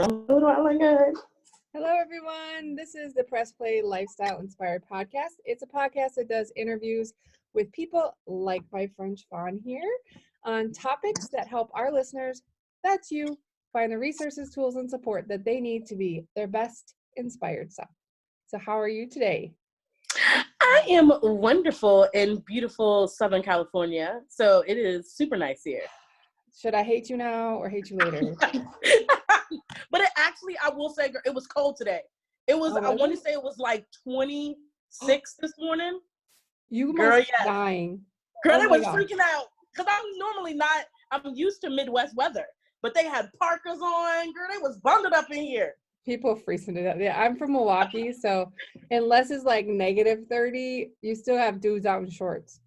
Hello, everyone. This is the PressPlay Lifestyle Inspired Podcast. It's a podcast that does interviews with people like my friend Shafonne here on topics that help our listeners, that's you, find the resources, tools, and support that they need to be their best inspired self. So how are you today? I am wonderful in beautiful Southern California, so it is super nice here. Should I hate you now or hate you later? But I will say, it was cold today. I want to say it was like 26 this morning. You must be dying. Girl, they was freaking out because I'm used to Midwest weather, but they had parkas on. Girl, they was bundled up in here. People freezing it up. Yeah, I'm from Milwaukee, so unless it's like -30, you still have dudes out in shorts.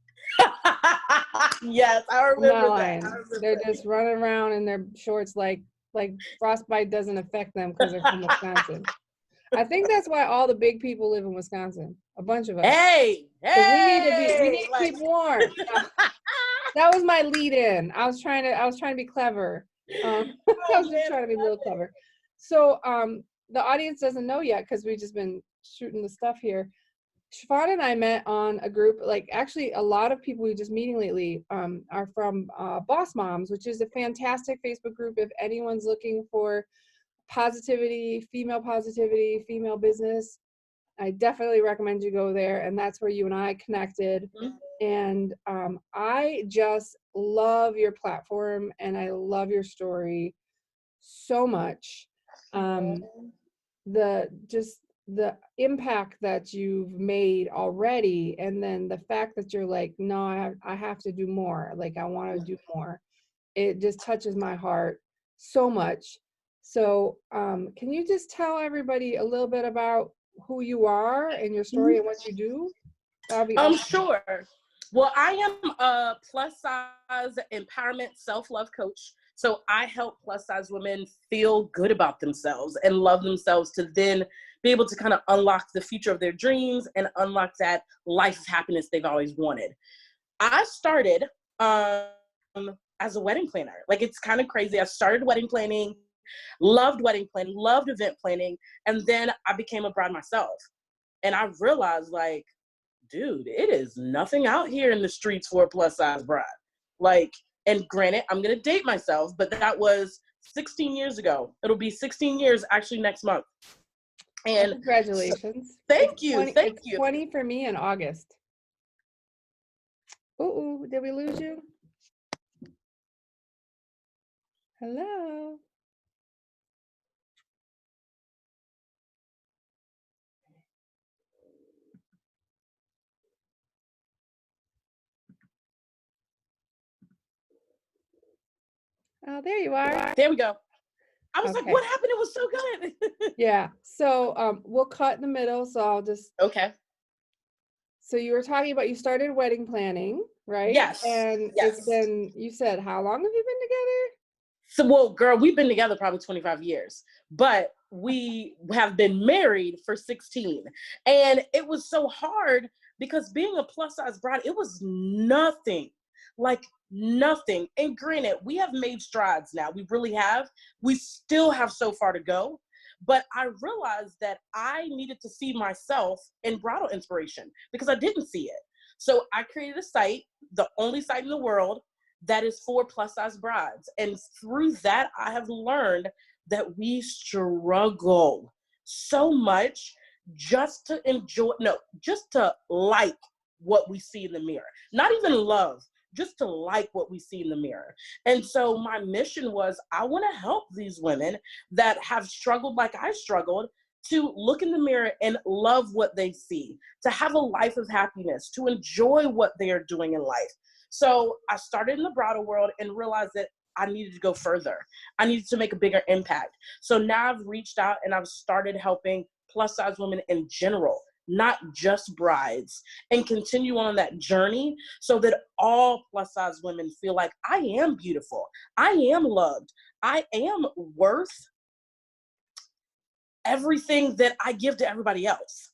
Yes, I remember that. They're just running around in their shorts like frostbite doesn't affect them because they're from Wisconsin. I think that's why all the big people live in Wisconsin. A bunch of us. Hey, we need to keep warm. That was my lead-in. I was trying to be clever. I was just trying to be a little clever. So the audience doesn't know yet because we've just been shooting the stuff here. Shafonne and I met on a group, like actually a lot of people we're just meeting lately are from Boss Moms, which is a fantastic Facebook group if anyone's looking for positivity, female business. I definitely recommend you go there, and that's where you and I connected. Mm-hmm. And I just love your platform, and I love your story so much. The impact that you've made already, and then the fact that you're like, no, I have to do more. Like, I want to do more. It just touches my heart so much. So can you just tell everybody a little bit about who you are and your story and what you do? That'll be awesome. Sure. Well, I am a plus size empowerment self-love coach. So I help plus size women feel good about themselves and love themselves to then be able to kind of unlock the future of their dreams and unlock that life of happiness they've always wanted. I started as a wedding planner. Like, it's kind of crazy. I started wedding planning, loved event planning, and then I became a bride myself. And I realized, like, dude, it is nothing out here in the streets for a plus size bride. Like, and granted, I'm going to date myself, but that was 16 years ago. It'll be 16 years actually next month. And congratulations. Thank you. 20 for me in August. Ooh, did we lose you? Hello. Oh, there you are. There we go. I was like, what happened? It was so good. Yeah. So we'll cut in the middle. So I'll just. Okay. So you were talking about you started wedding planning, right? Yes. And it's been, you said, how long have you been together? So, well, girl, we've been together probably 25 years, but we have been married for 16. And it was so hard because being a plus size bride, it was nothing. Like, nothing. And granted, we have made strides now. We really have. We still have so far to go. But I realized that I needed to see myself in bridal inspiration because I didn't see it. So I created a site, the only site in the world that is for plus size brides. And through that, I have learned that we struggle so much just to just to like what we see in the mirror. Not even love, just to like what we see in the mirror. And so my mission was, I want to help these women that have struggled like I struggled to look in the mirror and love what they see, to have a life of happiness, to enjoy what they are doing in life. So I started in the bridal world and realized that I needed to go further. I needed to make a bigger impact. So now I've reached out and I've started helping plus size women in general, not just brides, and continue on that journey so that all plus size women feel like I am beautiful, I am loved, I am worth everything that I give to everybody else.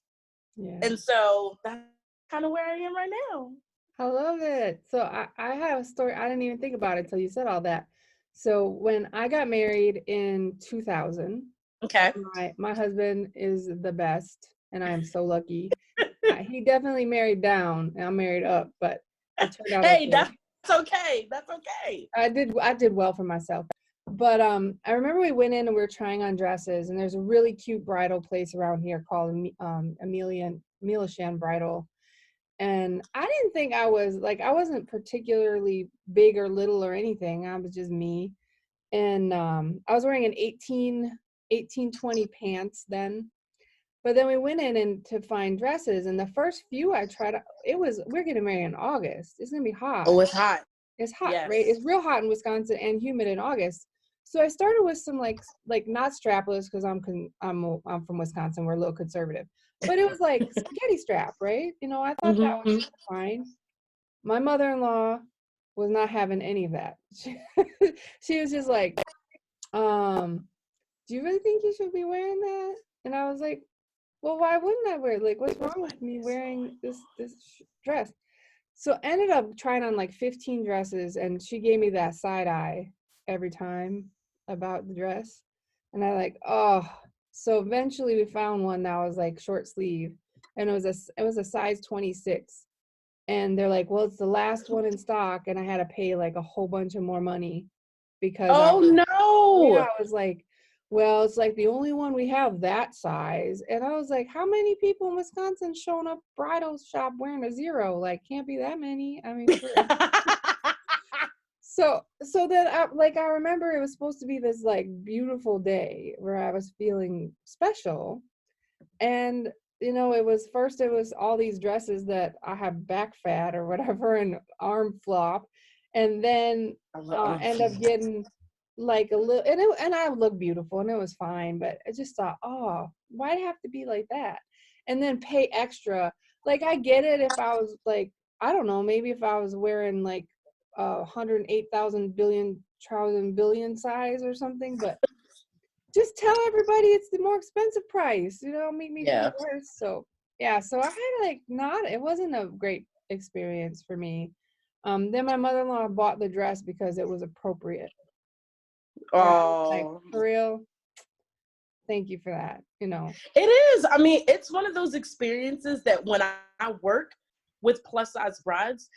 Yeah. And so that's kind of where I am right now. I love it. So I have a story. I didn't even think about it until you said all that. So when I got married in 2000, Okay. my husband is the best, and I am so lucky. He definitely married down, and I'm married up, but it turned out Hey, okay. that's okay. That's okay. I did well for myself. But I remember we went in and we were trying on dresses, and there's a really cute bridal place around here called Amelia Bridal. And I didn't think I wasn't particularly big or little or anything. I was just me. And I was wearing an 1820 pants then. But then we went in and to find dresses, and the first few I tried, we're getting married in August. It's gonna be hot. Oh, it's hot. It's hot, Yes. right? It's real hot in Wisconsin and humid in August. So I started with some like not strapless because I'm from Wisconsin. We're a little conservative, but it was like spaghetti strap, right? I thought that was fine. My mother-in-law was not having any of that. She was just like, do you really think you should be wearing that? And I was like, well, why wouldn't I wear it? Like, what's wrong with me wearing this dress? So ended up trying on like 15 dresses, and she gave me that side eye every time about the dress. And I like, oh. So eventually we found one that was like short sleeve, and it was a size 26. And they're like, well, it's the last one in stock, and I had to pay like a whole bunch of more money because no. I was like, well, it's like the only one we have that size. And I was like, how many people in Wisconsin showing up bridal shop wearing a 0? Like, can't be that many. I mean, sure. So then I remember it was supposed to be this like beautiful day where I was feeling special. And it was all these dresses that I have back fat or whatever and arm flop, and then end up getting like a little, and I look beautiful and it was fine, but I just thought, oh, why'd it have to be like that? And then pay extra. Like, I get it if I was like, I don't know, maybe if I was wearing like 108,000 billion size or something, but just tell everybody it's the more expensive price, make me feel worse. So so I had it wasn't a great experience for me. Then my mother-in-law bought the dress because it was appropriate. Oh, like, for real, thank you for that. It is. I mean, it's one of those experiences that when I work with plus size brides,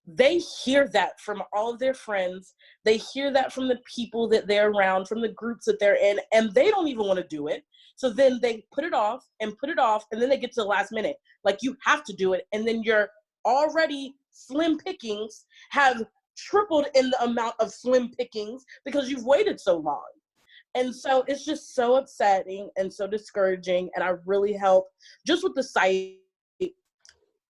they hear that from all of their friends. They hear that from the people that they're around, from the groups that they're in, and they don't even want to do it. So then they put it off, and then they get to the last minute. Like, you have to do it. And then your already slim pickings have tripled in the amount of slim pickings because you've waited so long. And so it's just so upsetting and so discouraging. And I really help just with the site,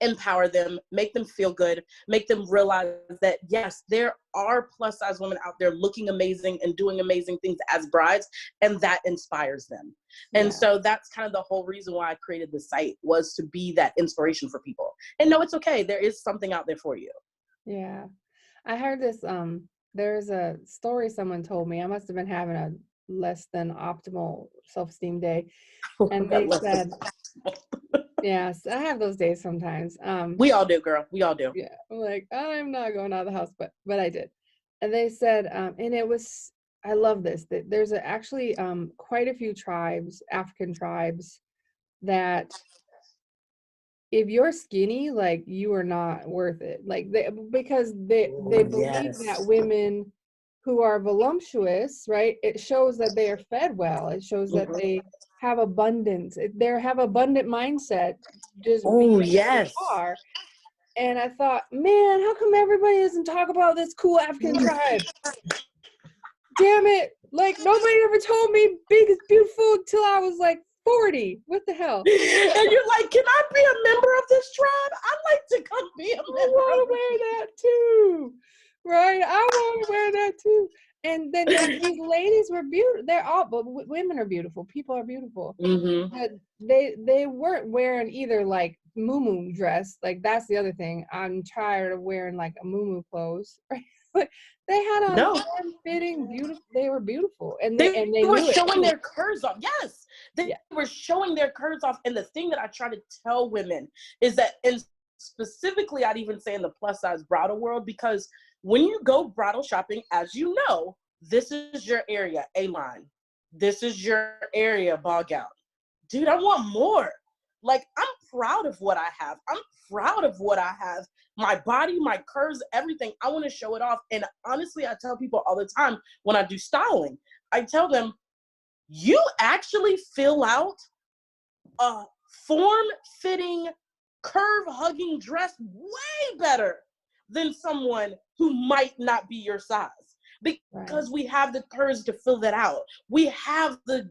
empower them, make them feel good, make them realize that, yes, there are plus size women out there looking amazing and doing amazing things as brides, and that inspires them. And so that's kind of the whole reason why I created the site, was to be that inspiration for people. And no, it's okay. There is something out there for you. Yeah. I heard this, there's a story someone told me. I must have been having a less than optimal self-esteem day. And they said, yes, I have those days sometimes. We all do, girl. We all do. Yeah. I'm like, I'm not going out of the house, but I did. And they said, and it was, I love this, that there's actually quite a few tribes, African tribes, that if you're skinny, like, you are not worth it. Like, because they believe that women who are voluptuous, right, it shows that they are fed well. It shows that they have abundance. They have abundant mindset. Just being who they are. And I thought, man, how come everybody doesn't talk about this cool African tribe? Damn it. Like, nobody ever told me big is beautiful until I was like 40. What the hell? And you're like, can I be a member of this tribe? I'd like to come be a member. I want to wear that too. Right? I want to wear that too. And then these ladies were beautiful. They're all, but women are beautiful. People are beautiful. But they weren't wearing either like muumuu dress. Like, that's the other thing. I'm tired of wearing like a muumuu clothes. Right? But they had on form-fitting, beautiful. They were beautiful, and they were showing their curves off. Yes, they were showing their curves off. And the thing that I try to tell women is that, and specifically, I'd even say in the plus size bridal world, because when you go bridal shopping, as you know, this is your area, A-line. This is your area, ball gown. Dude, I want more. Like, I'm proud of what I have. I'm proud of what I have. My body, my curves, everything. I want to show it off. And honestly, I tell people all the time when I do styling, I tell them, you actually fill out a form-fitting, curve-hugging dress way better than someone who might not be your size. Because we have the curves to fill that out. We have the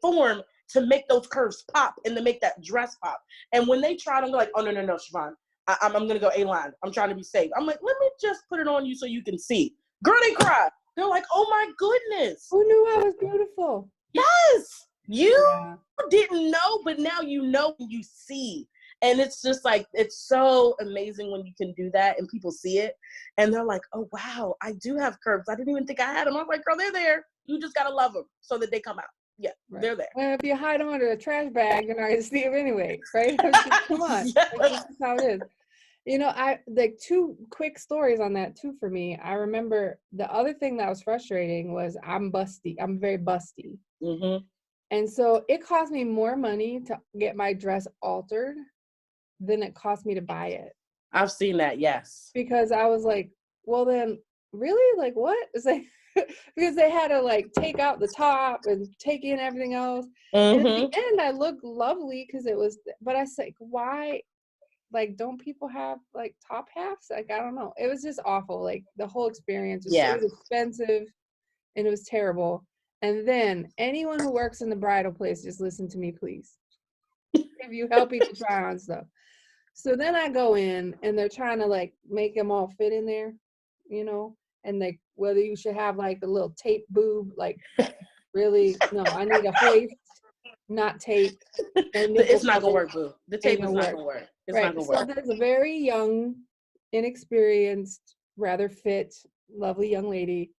form to make those curves pop and to make that dress pop. And when they try it, I'm like, oh, no, Shafonne. I'm going to go A-line. I'm trying to be safe. I'm like, let me just put it on you so you can see. Girl, they cry. They're like, oh, my goodness. Who knew I was beautiful? Yes. You didn't know, but now you know and you see. And it's just like, it's so amazing when you can do that and people see it. And they're like, oh, wow, I do have curves. I didn't even think I had them. I was like, girl, they're there. You just got to love them so that they come out. Yeah, they're there. Well, if you hide them under a trash bag, you're not going to see them anyway, right? Come on. Yes. Like, this is how it is. You know, I like 2 quick stories on that too for me. I remember the other thing that was frustrating was I'm busty. I'm very busty. Mm-hmm. And so it cost me more money to get my dress altered than it cost me to buy it. I've seen that, yes. Because I was like, well then, really? Like what? It's like, because they had to like take out the top and take in everything else. Mm-hmm. And at the end, I looked lovely because it was, but I said, why? Like, don't people have like top halves? Like, I don't know. It was just awful. Like the whole experience was, it was expensive and it was terrible. And then anyone who works in the bridal place, just listen to me, please. If you help people try on stuff. So then I go in and they're trying to like make them all fit in there, you know, and like whether you should have like the little tape boob, like really, no, I need a hoist, not tape. It's not gonna work, boo. The tape is not gonna work. It's not gonna work. So there's a very young, inexperienced, rather fit, lovely young lady,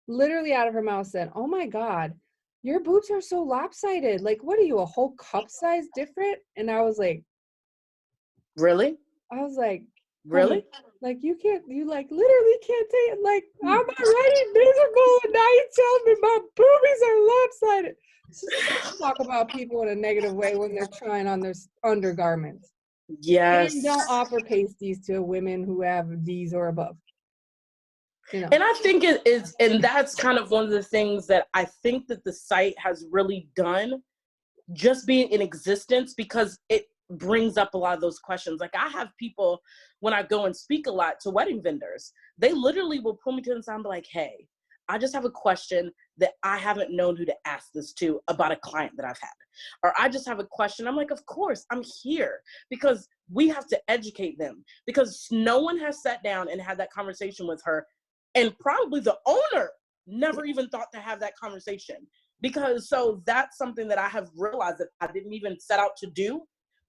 literally out of her mouth said, oh my God, your boobs are so lopsided. Like, what are you, a whole cup size different? And I was like, really? I was like, really? Like, you like literally can't take it. Like, I'm already miserable and now you tell me my boobies are lopsided. So just talk about people in a negative way when they're trying on their undergarments. Yes. And don't offer pasties to women who have D's or above. You know. And I think it is, and that's kind of one of the things that I think that the site has really done, just being in existence, because it brings up a lot of those questions. Like I have people, when I go and speak a lot to wedding vendors, they literally will pull me to the side and be like, hey, I just have a question that I haven't known who to ask this to about a client that I've had. Or I just have a question. I'm like, of course, I'm here because we have to educate them, because no one has sat down and had that conversation with her. And probably the owner never even thought to have that conversation. Because so that's something that I have realized that I didn't even set out to do,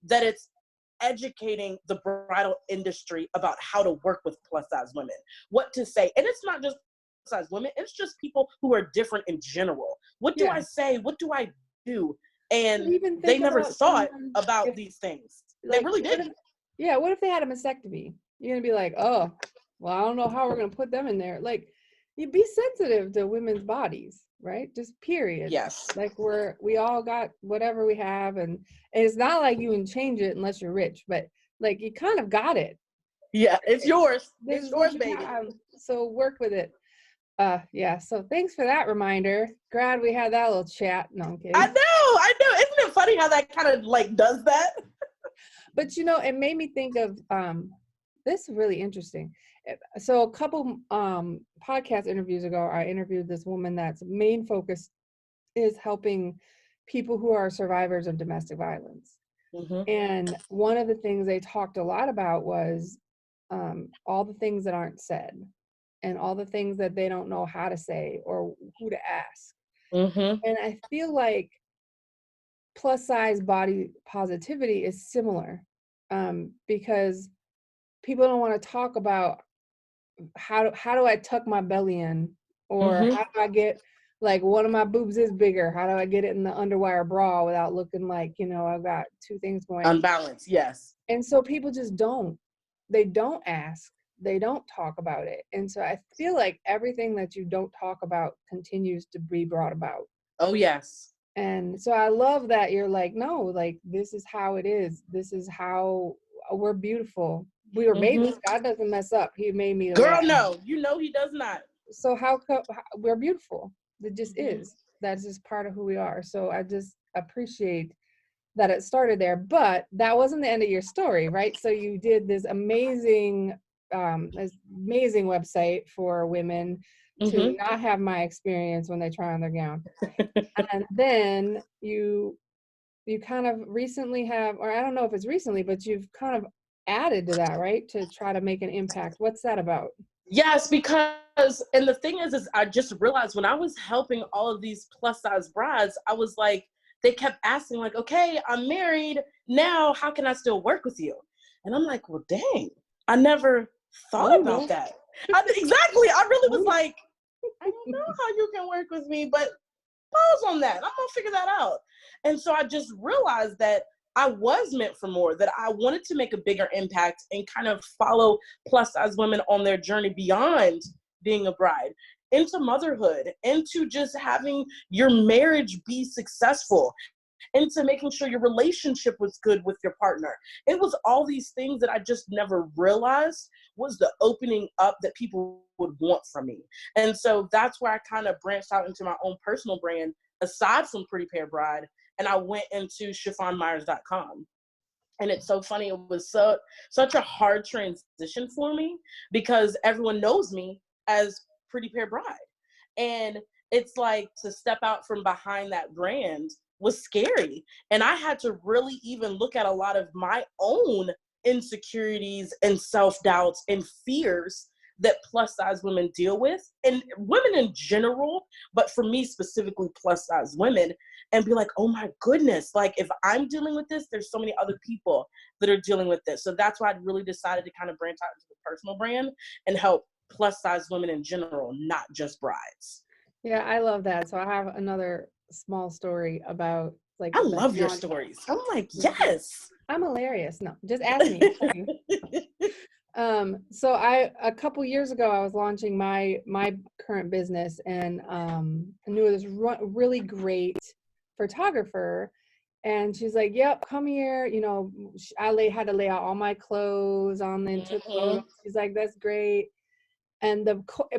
that it's educating the bridal industry about how to work with plus size women, what to say. And it's not just plus size women, it's just people who are different in general. What do I say? What do I do? And they never thought about these things. Like, they really didn't. What if they had a mastectomy? You're going to be like, oh, well, I don't know how we're going to put them in there. Like, you be sensitive to women's bodies, right? Just period. Yes. Like we all got whatever we have. And it's not like you can change it unless you're rich, but like you kind of got it. Yeah, it's yours. It's yours, baby. So work with it. So thanks for that reminder. Glad we had that little chat. No, I'm kidding. I know. Isn't it funny how that kind of like does that? But you know, it made me think of this is really interesting. So a couple podcast interviews ago, I interviewed this woman that's main focus is helping people who are survivors of domestic violence. Mm-hmm. And one of the things they talked a lot about was all the things that aren't said and all the things that they don't know how to say or who to ask. Mm-hmm. And I feel like plus size body positivity is similar because people don't want to talk about how do I tuck my belly in, or how do I get, like, one of my boobs is bigger, how do I get it in the underwire bra without looking like, you know, I've got two things going unbalanced. Yes. And so people just don't ask. they don't talk about it. And so I feel like everything that you don't talk about continues to be brought about. Oh, yes. And so I love that you're like, no, like, this is how it is. This is how we're beautiful. We were made this. God doesn't mess up. He made me the way Girl, I am. no, you know he does not. So we're beautiful. It just is. That's just part of who we are. So I just appreciate that it started there. But that wasn't the end of your story, right? So you did this amazing website for women to not have my experience when they try on their gown. And then you kind of recently have, or I don't know if it's recently, but you've kind of added to that, right? To try to make an impact. What's that about? Yes, because, and the thing is I just realized when I was helping all of these plus size brides, I was like, they kept asking like, okay, I'm married now, how can I still work with you? And I'm like, well, dang, I never thought about that. Exactly. I really was like, I don't know how you can work with me, but pause on that. I'm gonna figure that out. And so I just realized that I was meant for more, that I wanted to make a bigger impact and kind of follow plus size women on their journey beyond being a bride, into motherhood, into just having your marriage be successful, into making sure your relationship was good with your partner. It was all these things that I just never realized was the opening up that people would want from me. And so that's where I kind of branched out into my own personal brand, aside from Pretty Pair Bride, and I went into ChiffonneMyers.com. And it's so funny. It was such a hard transition for me because everyone knows me as Pretty Pair Bride. And it's like to step out from behind that brand was scary. And I had to really even look at a lot of my own insecurities and self-doubts and fears that plus size women deal with, and women in general, but for me specifically plus size women, and be like, oh my goodness, like if I'm dealing with this, there's so many other people that are dealing with this. So that's why I really decided to kind of branch out into the personal brand and help plus size women in general, not just brides. Yeah, I love that. So I have another small story about like I love your stories. I'm like, yes. I'm hilarious. No, just ask me. So a couple years ago, I was launching my current business, and I knew this really great photographer, and she's like, "Yep, come here." You know, had to lay out all my clothes on the took photos. She's like, "That's great." And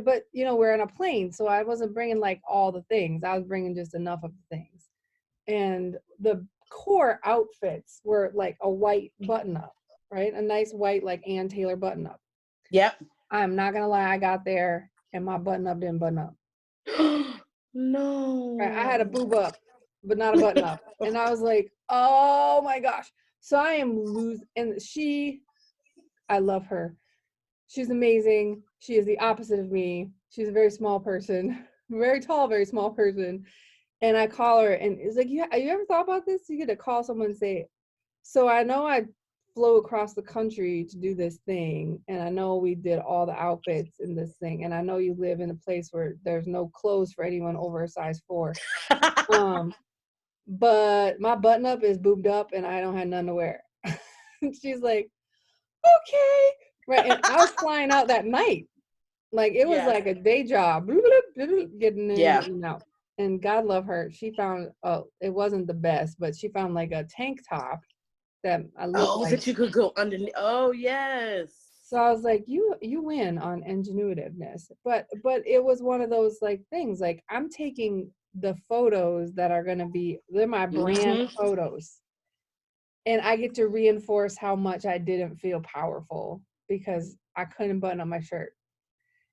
but you know, we're on a plane, so I wasn't bringing like all the things. I was bringing just enough of the things, and the core outfits were like a white button up, right? A nice white like Ann Taylor button up. Yep. I'm not gonna lie, I got there and my button up didn't button up. No. Right? I had a boob up, but not a button up, and I was like, oh my gosh. So I am losing. And I love her. She's amazing. She is the opposite of me. She's a very small person, very tall, very small person. And I call her and it's like, yeah, you ever thought about this? You get to call someone and say, so I know I flew across the country to do this thing. And I know we did all the outfits in this thing. And I know you live in a place where there's no clothes for anyone over a size 4. But my button up is boobed up and I don't have none to wear. She's like, okay. Right. And I was flying out that night. Like it was like a day job, getting in and out. And God love her. She found, it wasn't the best, but she found like a tank top that I looked like. That you could go underneath. Oh, yes. So I was like, you win on ingenuitiveness. But it was one of those like things, like I'm taking the photos that are going to be, they're my brand photos. And I get to reinforce how much I didn't feel powerful because I couldn't button up my shirt.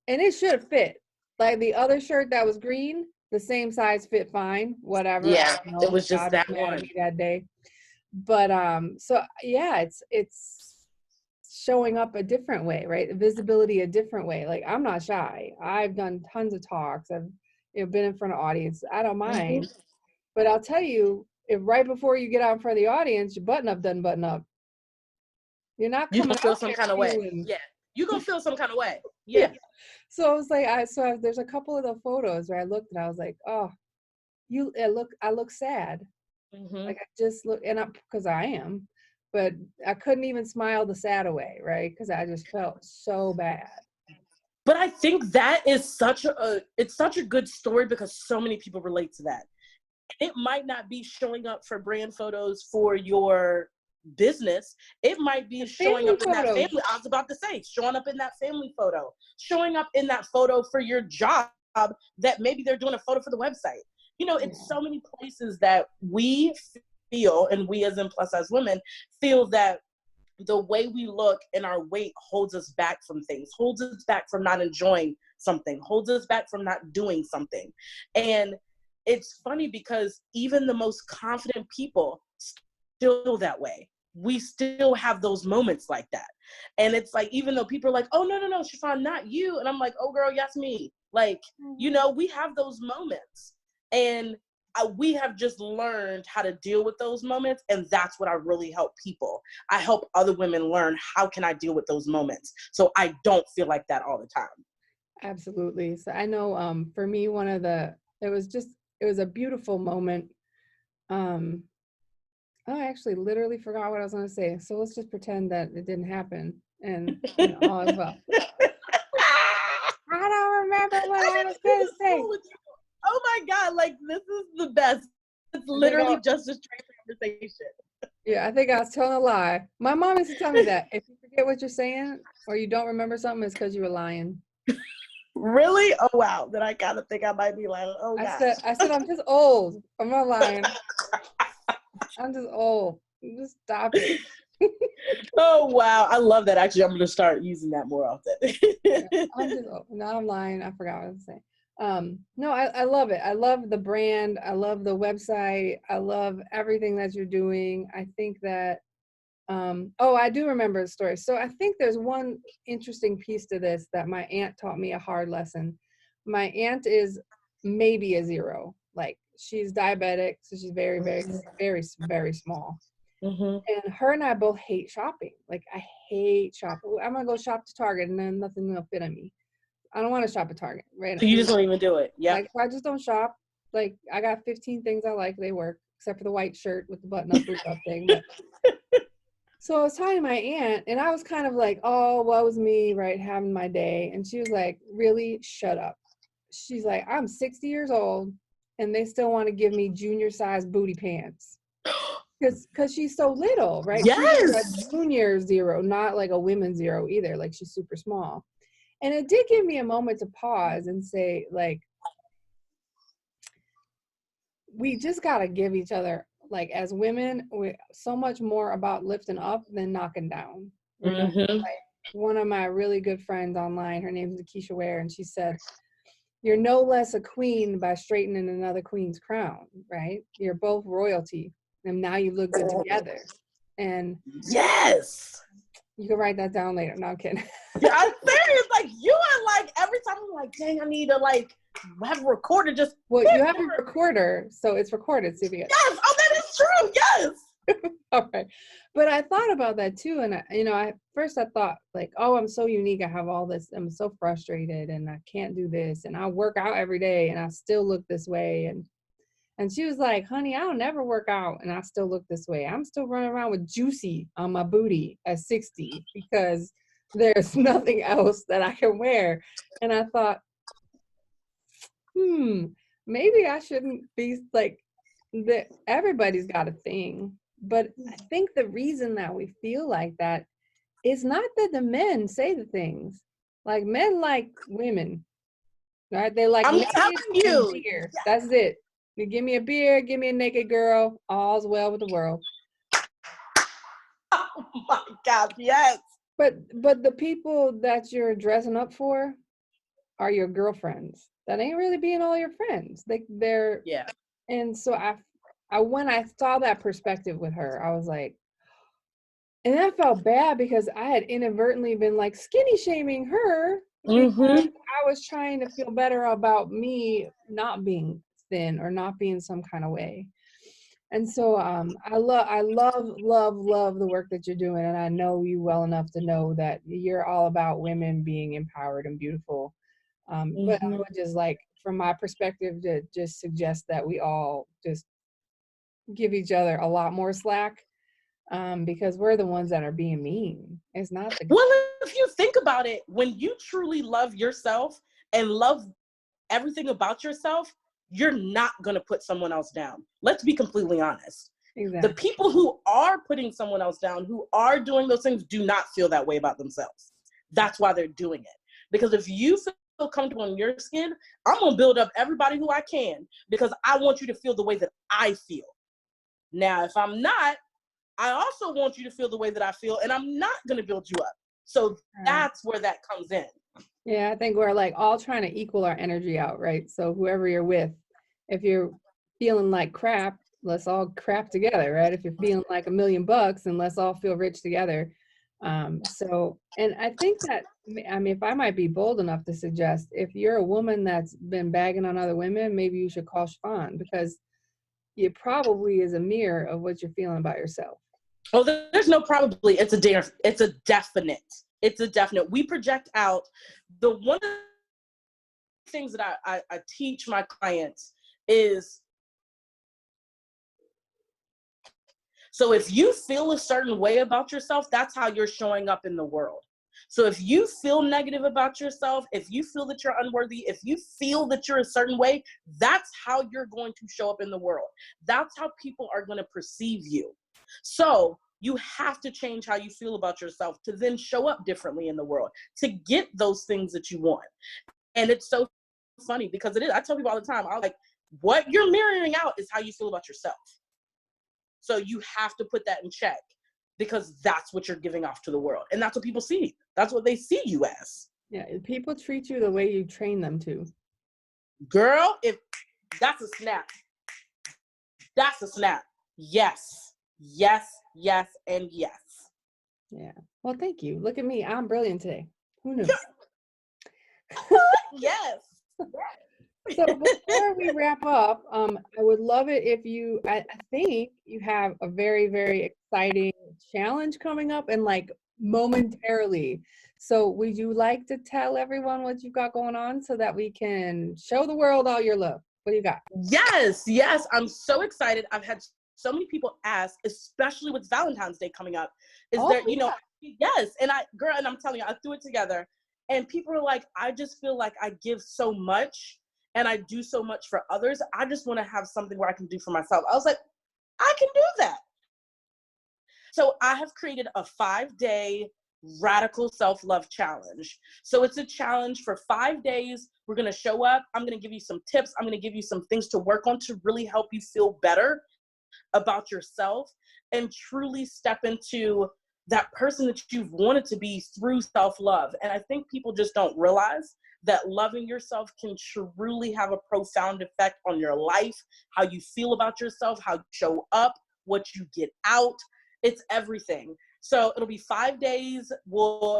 And it should have fit. Like the other shirt that was green, the same size fit fine, whatever. Yeah, it was just that one that day. But so yeah, it's showing up a different way, right? Visibility a different way. Like I'm not shy. I've done tons of talks. I've been in front of audience. I don't mind. But I'll tell you, if right before you get out in front of the audience, your button up doesn't button up, you're not coming out. You feel some kind of way. Yeah, you're gonna feel some kind of way. Yeah. So I was like, there's a couple of the photos where I looked and I was like, oh, I look sad. Like I just look, and because I am, but I couldn't even smile the sad away, right? Because I just felt so bad. But I think that is such a good story because so many people relate to that. It might not be showing up for brand photos for your business. It might be showing up in that family. I was about to say, showing up in that family photo, showing up in that photo for your job that maybe they're doing a photo for the website. You know, it's so many places that we feel, and we as in plus size women feel that the way we look and our weight holds us back from things, holds us back from not enjoying something, holds us back from not doing something. And it's funny because even the most confident people still that way. We still have those moments like that. And it's like, even though people are like, oh, no, Shafonne, not you. And I'm like, oh, girl, yes, me. Like, you know, we have those moments. And we have just learned how to deal with those moments. And that's what I really help people. I help other women learn, how can I deal with those moments so I don't feel like that all the time. Absolutely. So I know for me, it was a beautiful moment. I actually literally forgot what I was going to say. So let's just pretend that it didn't happen and all is well. I don't remember what I was going to say. Oh my God, like this is the best. It's literally just a straight conversation. Yeah, I think I was telling a lie. My mom used to tell me that if you forget what you're saying or you don't remember something, it's because you were lying. Really? Oh wow. Then I kind of think I might be lying. Oh God. I said I'm just old. I'm not lying. I'm just old. Just stop it. Oh wow. I love that. Actually, I'm gonna start using that more often. I'm just old. No, I'm lying. I forgot what I was saying. No, I love it. I love the brand. I love the website. I love everything that you're doing. I think that, I do remember the story. So I think there's one interesting piece to this that my aunt taught me a hard lesson. My aunt is maybe a 0. Like she's diabetic. So she's very, very, very, very small. Mm-hmm. And her and I both hate shopping. Like I hate shopping. I'm going to go shop to Target and then nothing will fit on me. I don't want to shop at Target, right? So you just don't even do it. Yeah. Like I just don't shop. Like I got 15 things I like. They work, except for the white shirt with the button up thing. But. So I was talking to my aunt, and I was kind of like, oh, well, it was me, right, having my day. And she was like, really, shut up. She's like, I'm 60 years old, and they still want to give me junior-sized booty pants. Because she's so little, right? Yes. She's like a junior 0, not like a women's 0 either. Like she's super small. And it did give me a moment to pause and say, like, we just got to give each other, like, as women, we're so much more about lifting up than knocking down. Mm-hmm. Like, one of my really good friends online, her name's Keisha Ware, and she said, you're no less a queen by straightening another queen's crown, right? You're both royalty, and now you look good together. And yes, you can write that down later. No, I'm kidding. Yeah, I'm serious. Like you are like, every time I'm like, dang, I need to like have a recorder. Just well, you have a recorder, so it's recorded. So yes. Oh, that is true. Yes. All right. But I thought about that too. And I thought like, oh, I'm so unique. I have all this. I'm so frustrated and I can't do this. And I work out every day and I still look this way. And she was like, honey, I don't never work out and I still look this way. I'm still running around with Juicy on my booty at 60 because there's nothing else that I can wear. And I thought, maybe I shouldn't be like that. Everybody's got a thing. But I think the reason that we feel like that is not that the men say the things. Like men like women, right? They like I'm telling you. Beer. That's it. You give me a beer, give me a naked girl, all's well with the world. Oh my God, yes. But the people that you're dressing up for are your girlfriends. That ain't really being all your friends. They're yeah. And so I when I saw that perspective with her, I was like, and I felt bad because I had inadvertently been like skinny shaming her because I was trying to feel better about me not being thin or not being some kind of way. And so I love the work that you're doing, and I know you well enough to know that you're all about women being empowered and beautiful. But I would just like, from my perspective, to just suggest that we all just give each other a lot more slack. because we're the ones that are being mean. It's not the Well, if you think about it, when you truly love yourself and love everything about yourself, you're not going to put someone else down. Let's be completely honest. Exactly. The people who are putting someone else down, who are doing those things, do not feel that way about themselves. That's why they're doing it. Because if you feel comfortable in your skin, I'm going to build up everybody who I can, because I want you to feel the way that I feel. Now, if I'm not, I also want you to feel the way that I feel, and I'm not going to build you up. So that's where that comes in. Yeah, I think we're like all trying to equal our energy out, right? So whoever you're with, if you're feeling like crap, let's all crap together, right? If you're feeling like $1 million, then let's all feel rich together. And I think that, I mean, if I might be bold enough to suggest, if you're a woman that's been bagging on other women, maybe you should call Shafonne, because it probably is a mirror of what you're feeling about yourself. Oh, there's no probably. It's a definite. It's a definite. We project out. One of the things that I teach my clients is, so if you feel a certain way about yourself, that's how you're showing up in the world. So if you feel negative about yourself, if you feel that you're unworthy, if you feel that you're a certain way, that's how you're going to show up in the world. That's how people are going to perceive you. So you have to change how you feel about yourself to then show up differently in the world, to get those things that you want. And it's so funny because it is. I tell people all the time, I'm like, what you're mirroring out is how you feel about yourself. So you have to put that in check, because that's what you're giving off to the world. And that's what people see. That's what they see you as. Yeah, people treat you the way you train them to. Girl, if that's a snap. That's a snap. Yes, yes, yes, and yes. Yeah. Well, thank you. Look at me. I'm brilliant today. Who knew? Yes. So before we wrap up, I would love it if you, I think you have a very, very exciting challenge coming up, and like momentarily. So would you like to tell everyone what you've got going on so that we can show the world all your love? What do you got? Yes. I'm so excited. I've had so many people ask, especially with Valentine's Day coming up, yes. And and I'm telling you, I threw it together, and people are like, I just feel like I give so much and I do so much for others. I just want to have something where I can do for myself. I was like, I can do that. So I have created a 5-day radical self-love challenge. So it's a challenge for 5 days. We're going to show up. I'm going to give you some tips. I'm going to give you some things to work on to really help you feel better about yourself and truly step into that person that you've wanted to be through self-love. And I think people just don't realize that loving yourself can truly have a profound effect on your life, how you feel about yourself, how you show up, what you get out. It's everything. So it'll be 5 days.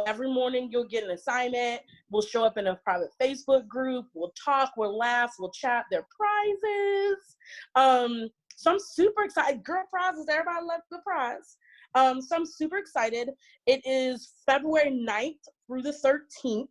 Every morning you'll get an assignment. We'll show up in a private Facebook group. We'll talk, we'll laugh, we'll chat. There are prizes. So I'm super excited. Girl prizes, everybody loves the prize. So I'm super excited. It is February 9th through the 13th.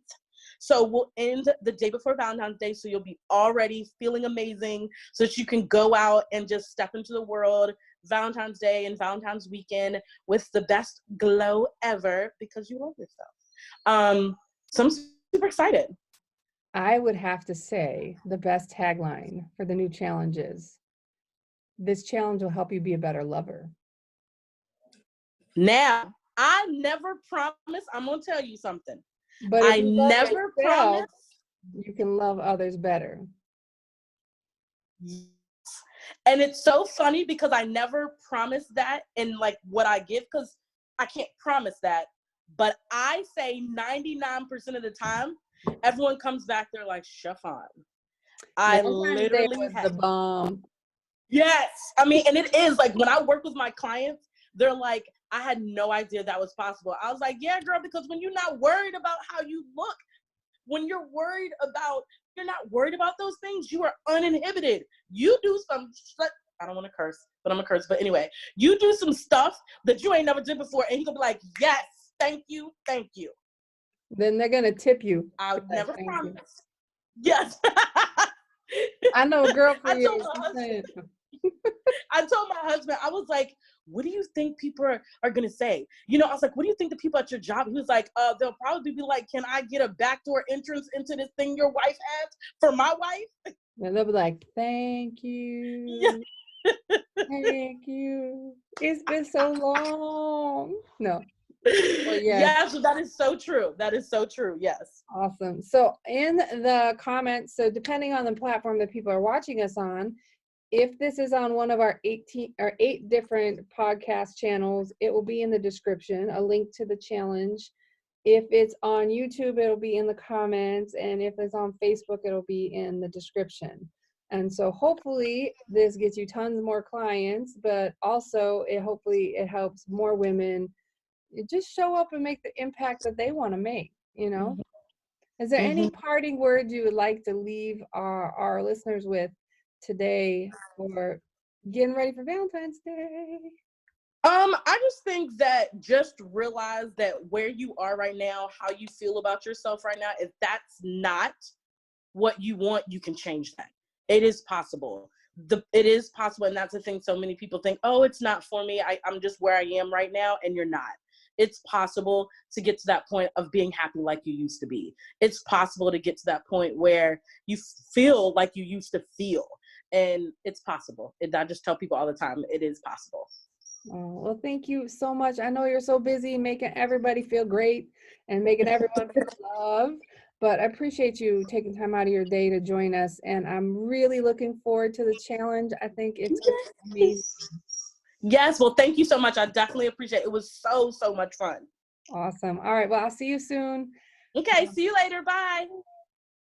So we'll end the day before Valentine's Day, so you'll be already feeling amazing so that you can go out and just step into the world Valentine's Day and Valentine's weekend with the best glow ever, because you love yourself. So I'm super excited. I would have to say the best tagline for the new challenge is, this challenge will help you be a better lover. Now, I never promise. I'm going to tell you something. But I never promise. You can love others better. And it's so funny because I never promise that in like what I give, because I can't promise that. But I say 99% of the time, everyone comes back, they're like, Shafonne, I literally had the bomb. Yes. I mean, and it is like when I work with my clients, they're like, I had no idea that was possible. I was like, yeah, girl, because when you're not worried about how you look, when you're not worried about those things, you are uninhibited. You do some, I don't want to curse, but I'm going to curse. But anyway, you do some stuff that you ain't never did before, and you're going to be like, yes, thank you, thank you. Then they're going to tip you. I would never promise. Yes. I know a girl for you. I told my husband, I was like, what do you think people are going to say? You know, I was like, what do you think the people at your job? He was like, they'll probably be like, can I get a backdoor entrance into this thing your wife has for my wife? And they'll be like, thank you. Thank you. It's been so long. No. Well, yes, that is so true. That is so true. Yes. Awesome. So in the comments, so depending on the platform that people are watching us on, if this is on one of our 8 different podcast channels, it will be in the description, a link to the challenge. If it's on YouTube, it'll be in the comments. And if it's on Facebook, it'll be in the description. And so hopefully this gets you tons more clients, but also hopefully it helps more women just show up and make the impact that they want to make, you know? Is there any parting words you would like to leave our listeners with today for getting ready for Valentine's Day? I just think that just realize that where you are right now, how you feel about yourself right now, if that's not what you want, you can change that. It is possible. It is possible. And that's the thing. So many people think, oh, it's not for me. I'm just where I am right now. And you're not. It's possible to get to that point of being happy like you used to be. It's possible to get to that point where you feel like you used to feel. And it's possible. I just tell people all the time, it is possible. Oh, well, thank you so much. I know you're so busy making everybody feel great and making everyone feel loved, but I appreciate you taking time out of your day to join us. And I'm really looking forward to the challenge. I think it's going to be amazing. Yes, well, thank you so much. I definitely appreciate it. It was so much fun. Awesome. All right, well, I'll see you soon. Okay, see you later. Bye.